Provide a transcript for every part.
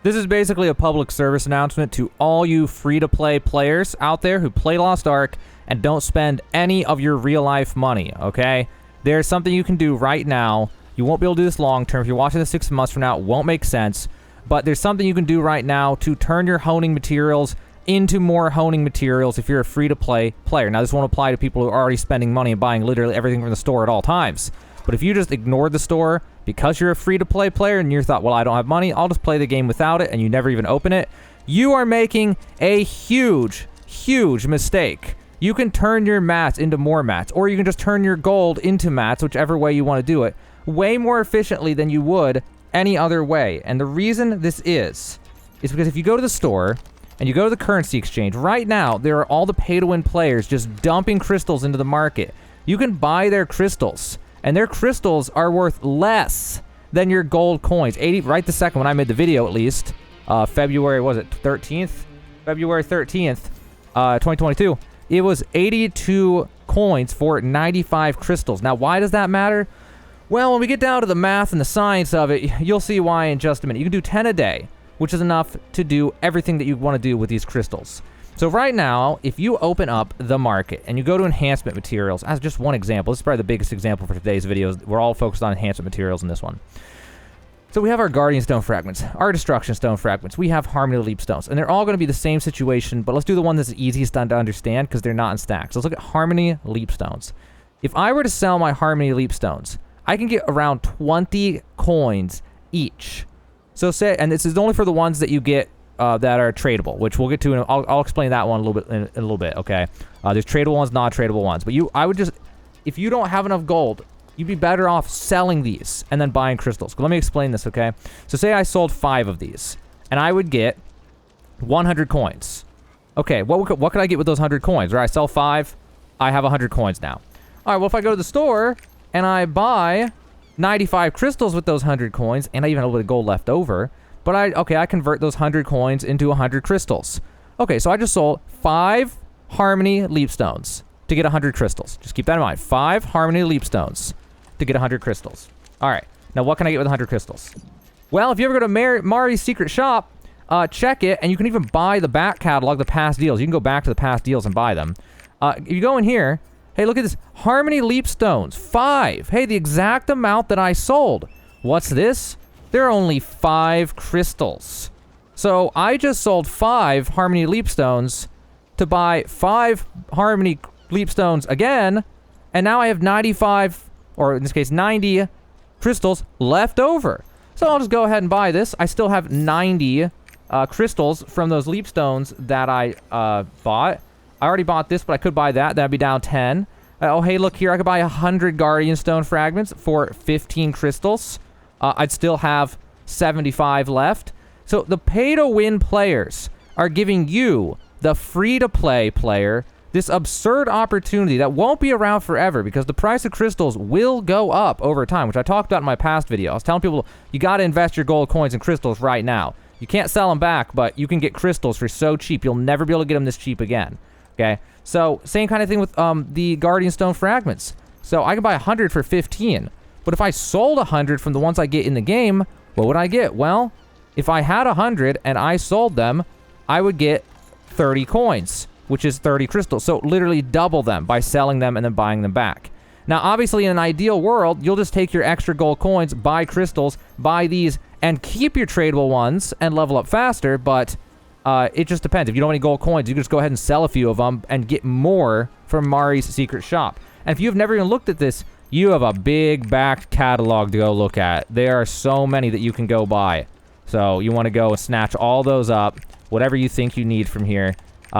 This is basically a public service announcement to all you free-to-play players out there who play Lost Ark and don't spend any of your real-life money, okay? There's something you can do right now. You won't be able to do this long-term. If you're watching this 6 months from now, it won't make sense. But there's something you can do right now to turn your honing materials into more honing materials if you're a free-to-play player. Now, this won't apply to people who are already spending money and buying literally everything from the store at all times. But if you just ignored the store because you're a free-to-play player and you thought, well, I don't have money, I'll just play the game without it, and you never even open it, you are making a huge, huge mistake. You can turn your mats into more mats, or you can just turn your gold into mats, whichever way you want to do it, way more efficiently than you would any other way. And the reason this is because if you go to the store and you go to the currency exchange, right now there are all the pay-to-win players just dumping crystals into the market. You can buy their crystals, and their crystals are worth less than your gold coins. Right the second when I made the video, at least, February, was it 13th? February 13th, 2022. It was 82 coins for 95 crystals. Now, why does that matter? Well, when we get down to the math and the science of it, you'll see why in just a minute. You can do 10 a day, which is enough to do everything that you want to do with these crystals. So right now, if you open up the market and you go to Enhancement Materials, as just one example, this is probably the biggest example for today's videos. We're all focused on Enhancement Materials in this one. So we have our Guardian Stone Fragments, our Destruction Stone Fragments, we have Harmony Leap Stones, and they're all going to be the same situation, but let's do the one that's the easiest to understand because they're not in stacks. Let's look at Harmony Leap Stones. If I were to sell my Harmony Leap Stones, I can get around 20 coins each. So say, and this is only for the ones that you get that are tradable, which we'll get to, and I'll explain that one a little bit in a little bit, okay? There's tradable ones, non-tradable ones, but I would just, if you don't have enough gold, you'd be better off selling these and then buying crystals. Let me explain this, okay? So say I sold 5 of these, and I would get 100 coins. Okay, what could I get with those 100 coins? Right, I sell 5, I have 100 coins now. All right, well, if I go to the store and I buy 95 crystals with those 100 coins, and I even have a little bit of gold left over, but I convert those 100 coins into 100 crystals. Okay, so I just sold 5 Harmony Leap Stones to get 100 crystals. Just keep that in mind. 5 Harmony Leap Stones to get 100 crystals. All right, now what can I get with 100 crystals? Well, if you ever go to Mari's secret shop, check it, and you can even buy the back catalog, the past deals. You can go back to the past deals and buy them. If you go in here, hey, look at this. Harmony Leap Stones, 5. Hey, the exact amount that I sold. What's this? There are only 5 crystals. So I just sold 5 Harmony Leap Stones to buy 5 Harmony Leap Stones again, and now I have 95, or in this case 90 crystals left over. So I'll just go ahead and buy this. I still have 90 crystals from those Leap Stones that I bought. I already bought this, but I could buy that. That'd be down 10. Oh, hey, look here. I could buy 100 Guardian Stone Fragments for 15 crystals. I'd still have 75 left. So the pay-to-win players are giving you, the free-to-play player, this absurd opportunity that won't be around forever because the price of crystals will go up over time, which I talked about in my past video. I was telling people, you got to invest your gold coins in crystals right now. You can't sell them back, but you can get crystals for so cheap. You'll never be able to get them this cheap again. Okay? So, same kind of thing with the Guardian Stone Fragments. So, I can buy 100 for 15. But if I sold 100 from the ones I get in the game, what would I get? Well, if I had 100 and I sold them, I would get 30 coins, which is 30 crystals. So literally double them by selling them and then buying them back. Now, obviously, in an ideal world, you'll just take your extra gold coins, buy crystals, buy these, and keep your tradable ones and level up faster, but it just depends. If you don't have any gold coins, you can just go ahead and sell a few of them and get more from Mari's secret shop. And if you've never even looked at this, you have a big back catalog to go look at. There are so many that you can go buy. So you want to go and snatch all those up, whatever you think you need from here.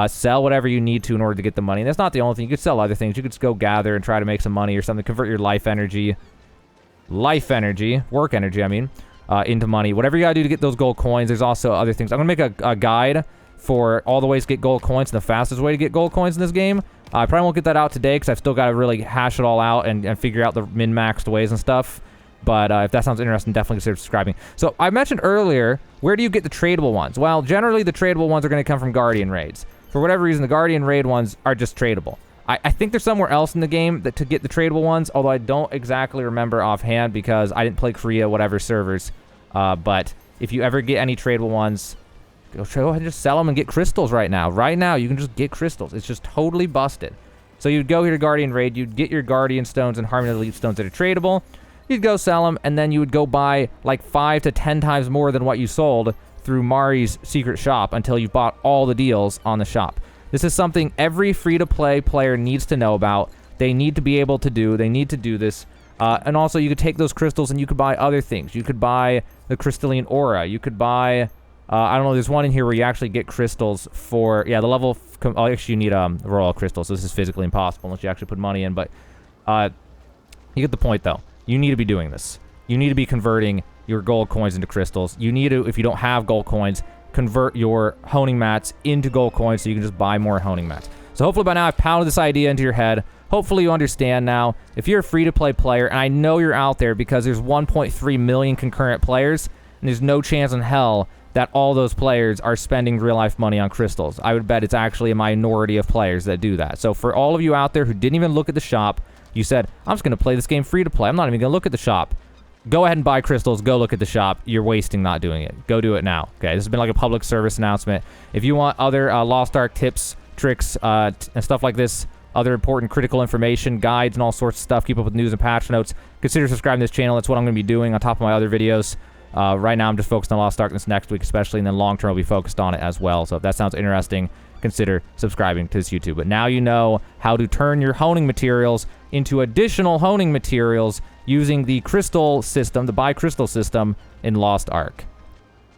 Sell whatever you need to in order to get the money. And that's not the only thing. You could sell other things. You could just go gather and try to make some money or something. Convert your work energy, I mean, into money. Whatever you gotta do to get those gold coins. There's also other things. I'm gonna make a guide for all the ways to get gold coins and the fastest way to get gold coins in this game. I probably won't get that out today because I've still got to really hash it all out and figure out the min-maxed ways and stuff. But if that sounds interesting, definitely consider subscribing. So I mentioned earlier, where do you get the tradable ones? Well, generally the tradable ones are going to come from Guardian raids. For whatever reason, the Guardian raid ones are just tradable. I think there's somewhere else in the game to get the tradable ones, although I don't exactly remember offhand because I didn't play Korea, whatever servers. But if you ever get any tradable ones, go ahead and just sell them and get crystals right now. Right now, you can just get crystals. It's just totally busted. So you'd go here to Guardian Raid, you'd get your Guardian Stones and Harmony Elite Stones that are tradable, you'd go sell them, and then you would go buy like 5 to 10 times more than what you sold through Mari's secret shop until you bought all the deals on the shop. This is something every free-to-play player needs to know about. They need to be able to do. They need to do this. And also, you could take those crystals and you could buy other things. You could buy the Crystalline Aura. You could buy... I don't know, there's one in here where you actually get crystals for... Yeah, the level... Oh, actually, you need royal crystals, so this is physically impossible unless you actually put money in. But you get the point, though. You need to be doing this. You need to be converting your gold coins into crystals. You need to, if you don't have gold coins, convert your honing mats into gold coins so you can just buy more honing mats. So hopefully by now I've pounded this idea into your head. Hopefully you understand now. If you're a free-to-play player, and I know you're out there because there's 1.3 million concurrent players, and there's no chance in hell that all those players are spending real-life money on crystals. I would bet it's actually a minority of players that do that. So for all of you out there who didn't even look at the shop, you said, I'm just going to play this game free-to-play. I'm not even going to look at the shop. Go ahead and buy crystals. Go look at the shop. You're wasting not doing it. Go do it now. Okay, this has been like a public service announcement. If you want other Lost Ark tips, tricks, and stuff like this, other important critical information, guides, and all sorts of stuff, keep up with news and patch notes, consider subscribing to this channel. That's what I'm going to be doing on top of my other videos. Right now, I'm just focused on Lost Ark this next week, especially, and then long term, I'll be focused on it as well. So if that sounds interesting, consider subscribing to this YouTube. But now you know how to turn your honing materials into additional honing materials using the crystal system, the buy crystal system in Lost Ark.